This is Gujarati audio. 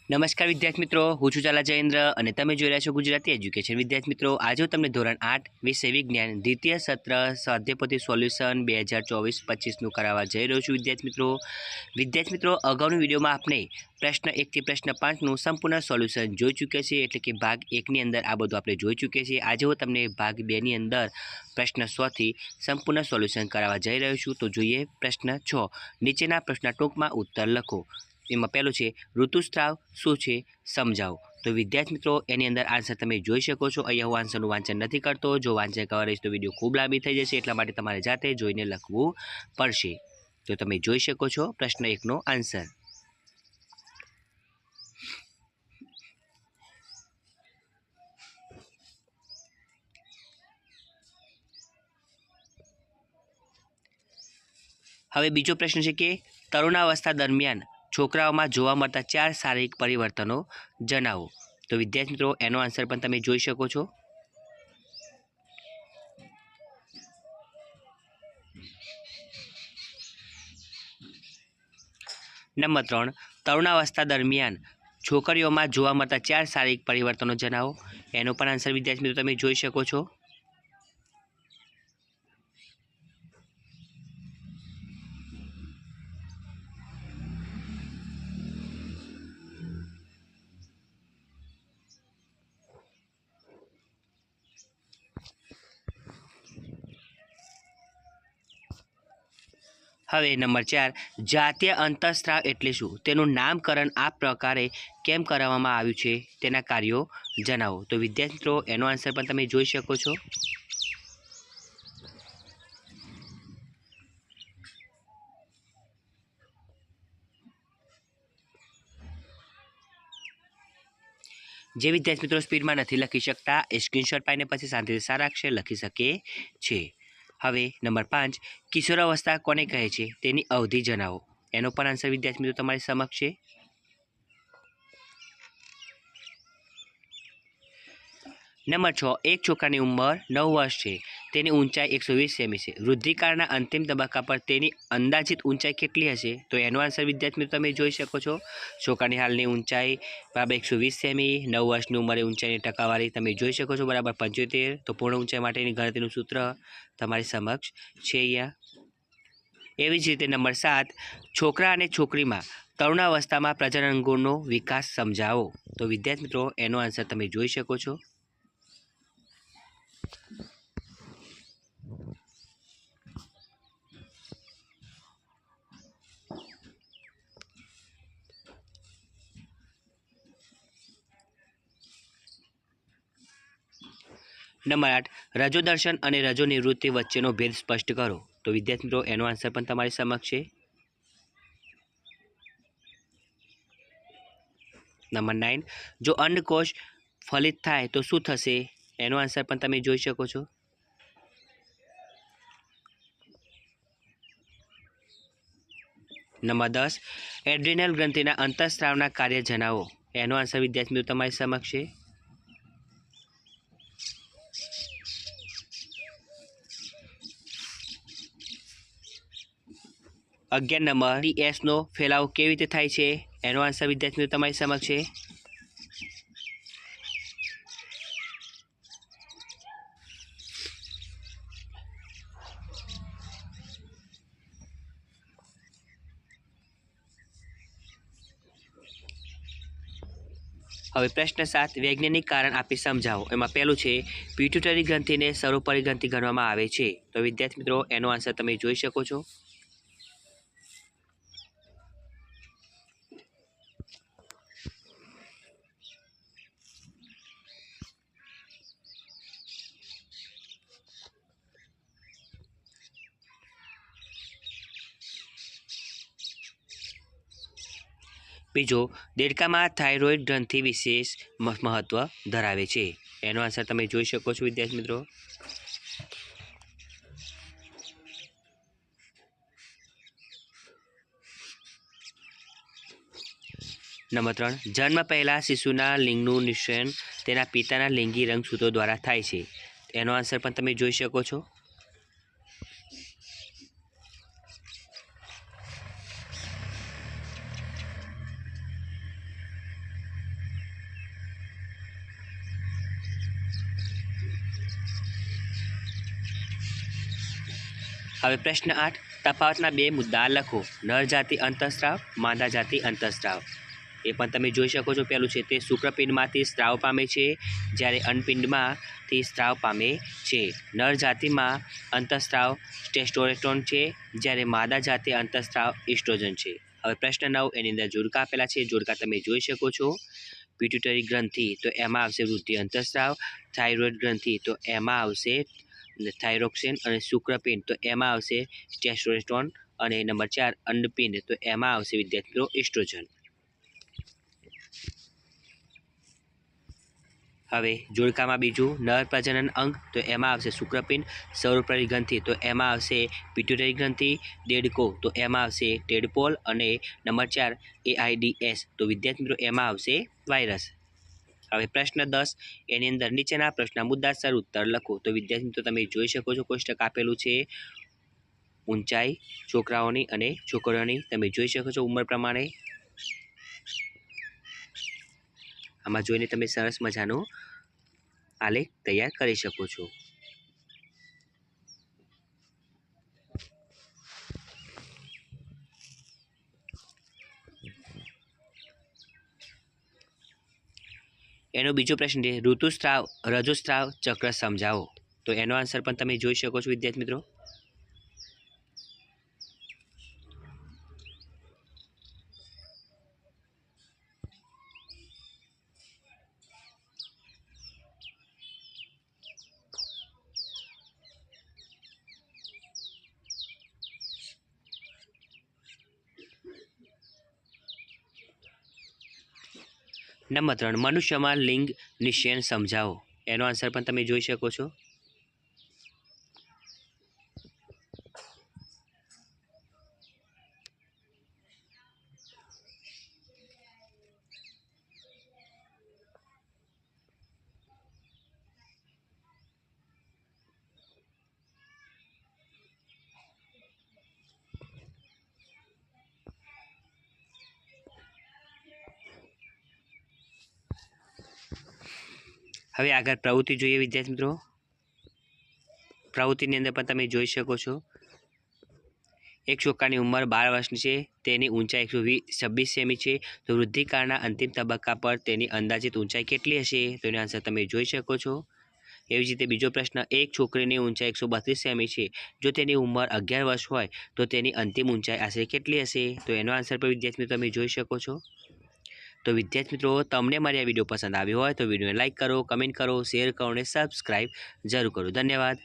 નમસ્કાર વિદ્યાર્થી મિત્રો, હું છું ચાલા જયેન્દ્ર અને તમે જોઈ રહ્યા છો ગુજરાતી એજ્યુકેશન. વિદ્યાર્થી મિત્રો, આજે હું તમને ધોરણ 8 વિષય વિજ્ઞાન દ્વિતીય સત્ર સ્વાધ્યાયપોથી સોલ્યુશન 2024-25નું કરાવવા જઈ રહ્યો છું. વિદ્યાર્થી મિત્રો, અગાઉની વિડીયોમાં આપણે પ્રશ્ન 1 થી પ્રશ્ન 5નું સંપૂર્ણ સોલ્યુશન જોઈ ચૂક્યા છીએ, એટલે કે ભાગ 1ની અંદર આ બધું આપણે જોઈ ચૂક્યા છીએ. આજે હું તમને ભાગ 2ની અંદર પ્રશ્ન 100 થી સંપૂર્ણ સોલ્યુશન કરાવવા જઈ રહ્યો છું. તો જોઈએ પ્રશ્ન 6. નીચેના પ્રશ્નના ટૂંકમાં ઉત્તર લખો. એમાં પહેલું છે ઋતુસ્રાવ શું છે સમજાવો. તો વિદ્યાર્થી મિત્રો, એની અંદર આન્સર તમે જોઈ શકો છો. અહીંયા હું આન્સરનું વાંચન નથી કરતો. જો વાંચન કરવા રહીશ તો વિડીયો ખૂબ લાંબી થઈ જશે, એટલા માટે તમારે જાતે જોઈને લખવું પડશે. તો તમે જોઈ શકો છો પ્રશ્ન 1નો આન્સર. હવે બીજો પ્રશ્ન છે કે તરુણાવસ્થા દરમિયાન છોકરાઓમાં જોવા મળતા 4 શારીરિક પરિવર્તનો જણાવો. તો વિદ્યાર્થી મિત્રો, એનો આન્સર પણ તમે જોઈ શકો છો. નંબર 3, તરુણાવસ્થા દરમિયાન છોકરીઓમાં જોવા મળતા 4 શારીરિક પરિવર્તનો જણાવો. એનો પણ આન્સર વિદ્યાર્થી મિત્રો તમે જોઈ શકો છો. હવે નંબર 4, જાતીય અંતઃસ્ત્રાવ એટલે શું? તેનું નામકરણ આ પ્રકારે કેમ કરવામાં આવ્યું છે? તેના કાર્યો જણાવો. તો વિદ્યાર્થી મિત્રો, એનો આન્સર પણ તમે જોઈ શકો છો. જે વિદ્યાર્થી મિત્રો સ્પીડમાં નથી લખી શકતા, એ સ્ક્રીનશોટ પાડીને પછી શાંતિથી સારા અક્ષરે લખી શકે છે. હવે નંબર 5, કિશોરાવસ્થા કોને કહે છે? તેની અવધિ જણાવો. એનો પણ આન્સર વિદ્યાર્થી મિત્રો તમારી સમક્ષ છે. નંબર 6, એક છોકરાની ઉંમર 9 વર્ષ છે. તેની ઊંચાઈ 120 સેમી છે. વૃદ્ધિકાળના અંતિમ તબક્કા પર તેની અંદાજિત ઊંચાઈ કેટલી હશે? તો એનો આન્સર વિદ્યાર્થી મિત્રો તમે જોઈ શકો છો. છોકરાની હાલની ઊંચાઈ બરાબર 120 સેમી, 9 વર્ષની ઉંમરે ઊંચાઈની ટકાવારી તમે જોઈ શકો છો બરાબર 75. તો પૂર્ણ ઊંચાઈ માટેની ગણતરીનું સૂત્ર તમારી સમક્ષ છે અહીંયા. એવી જ રીતે નંબર 7, છોકરા અને છોકરીમાં તરુણાવસ્થામાં પ્રજનન અંગોનો વિકાસ સમજાવો. તો વિદ્યાર્થી મિત્રો, એનો આન્સર તમે જોઈ શકો છો. નંબર 8, રજોદર્શન અને રજો નિવૃત્તિ વચ્ચેનો ભેદ સ્પષ્ટ કરો. તો વિદ્યાર્થી મિત્રો, એનો આન્સર પણ તમારી સમક્ષ છે. નંબર 9, જો અંડકોષ ફલિત થાય તો શું થશે? એનો આન્સર પણ તમે જોઈ શકો છો. નંબર 10, એડ્રિનલ ગ્રંથિના અંતઃસ્ત્રાવના કાર્ય જણાવો. એનો આન્સર વિદ્યાર્થી મિત્રો તમારી સમક્ષ છે. નંબર ડીએસનો ફેલાવો કેવી રીતે થાય છે? એનો આન્સર વિદ્યાર્થી મિત્રો તમારી સમક્ષ છે. હવે પ્રશ્ન 7, વૈજ્ઞાનિક કારણ આપી સમજાવો. એમાં પહેલું છે પિટ્યુટરી ગ્રંથિને સર્વોપરી ગ્રંથિ ગણવામાં આવે છે. તો વિદ્યાર્થી મિત્રો, એનો આન્સર તમે જોઈ શકો છો. બીજો, દેડકામાં થાઇરોઇડ ગ્રંથિ વિશેષ મહત્વ ધરાવે છે. એનો આન્સર તમે જોઈ શકો છો વિદ્યાર્થી મિત્રો. નંબર 3, જન્મ પહેલાં શિશુના લિંગનું નિશ્ચયન તેના પિતાના લિંગી રંગસૂત્રો દ્વારા થાય છે. એનો આન્સર પણ તમે જોઈ શકો છો. હવે પ્રશ્ન 8 તફાવતના બે મુદ્દા લખો નર જાતિ અંતઃસ્ત્રાવ માદા જાતિ અંતઃસ્ત્રાવ એ પણ તમે જોઈ શકો છો પહેલું છે તે શુક્રપિંડમાંથી સ્ત્રાવ પામે છે જ્યારે અન્નપિંડમાંથી સ્ત્રાવ પામે છે નર જાતિમાં અંતઃસ્ત્રાવ ટેસ્ટોસ્ટેરોન છે જ્યારે માદા જાતિ અંતઃસ્ત્રાવ ઇસ્ટ્રોજન છે હવે પ્રશ્ન 9 એની અંદર જોડકા આપેલા છે જોડકા તમે જોઈ શકો છો પિટ્યુટરી ગ્રંથિ તો એમાં આવશે વૃદ્ધિ અંતઃસ્ત્રાવ થાઇરોઇડ ગ્રંથિ તો એમાં આવશે થાઇરોક્સિન અને શુક્રપિંડ તો એમાં આવશે ટેસ્ટોસ્ટેરોન અને નંબર 4 અંડપિંડ તો એમાં આવશે વિદ્યાર્થી મિત્રો ઇસ્ટ્રોજન હવે જોડકામાં બીજું નર પ્રજનન અંગ તો એમાં આવશે શુક્રપિંડ સૌરપરી ગ્રંથિ તો એમાં આવશે પિટ્યુટરી ગ્રંથિ દેડકો તો એમાં આવશે ટેડપોલ અને નંબર 4 AIDS તો વિદ્યાર્થી મિત્રો એમાં આવશે વાયરસ હવે પ્રશ્ન 10 એની અંદર નીચેના પ્રશ્નના મુદ્દાસર ઉત્તર લખો તો વિદ્યાર્થી મિત્રો તમે જોઈ શકો છો કોષ્ટક આપેલું છે ઊંચાઈ છોકરાઓની અને છોકરીઓની તમે જોઈ શકો છો ઉંમર પ્રમાણે આમાં જોઈને તમે સરસ મજાનો આલેખ તૈયાર કરી શકો છો એનો બીજો પ્રશ્ન છે ઋતુસ્રાવ રજોસ્રાવ ચક્ર સમજાવો તો એનો આન્સર પણ તમે જોઈ શકો છો વિદ્યાર્થી મિત્રો નંબર 3 મનુષ્યમાં લિંગ નિશ્ચયન સમજાવો એનો આન્સર પણ તમે જોઈ શકો છો હવે આગળ પ્રવૃત્તિ જોઈએ વિદ્યાર્થી મિત્રો પ્રવૃત્તિની અંદર પણ તમે જોઈ શકો છો એક છોકરાની ઉંમર 12 વર્ષની છે તેની ઊંચાઈ 126 સેમી છે તો વૃદ્ધિકાળના અંતિમ તબક્કા પર તેની અંદાજિત ઊંચાઈ કેટલી હશે તો એનો આન્સર તમે જોઈ શકો છો એવી જ રીતે બીજો પ્રશ્ન એક છોકરીની ઊંચાઈ 132 સેમી છે જો તેની ઉંમર 11 વર્ષ હોય તો તેની અંતિમ ઊંચાઈ આશરે કેટલી હશે તો એનો આન્સર પણ વિદ્યાર્થી મિત્રો તમે જોઈ શકો છો તો વિદ્યાર્થી મિત્રો તમને મારી આ વિડીયો પસંદ આવ્યો હોય તો વિડીયોને લાઇક કરો કમેન્ટ કરો શેર કરો અને સબસ્ક્રાઈબ જરૂર કરો ધન્યવાદ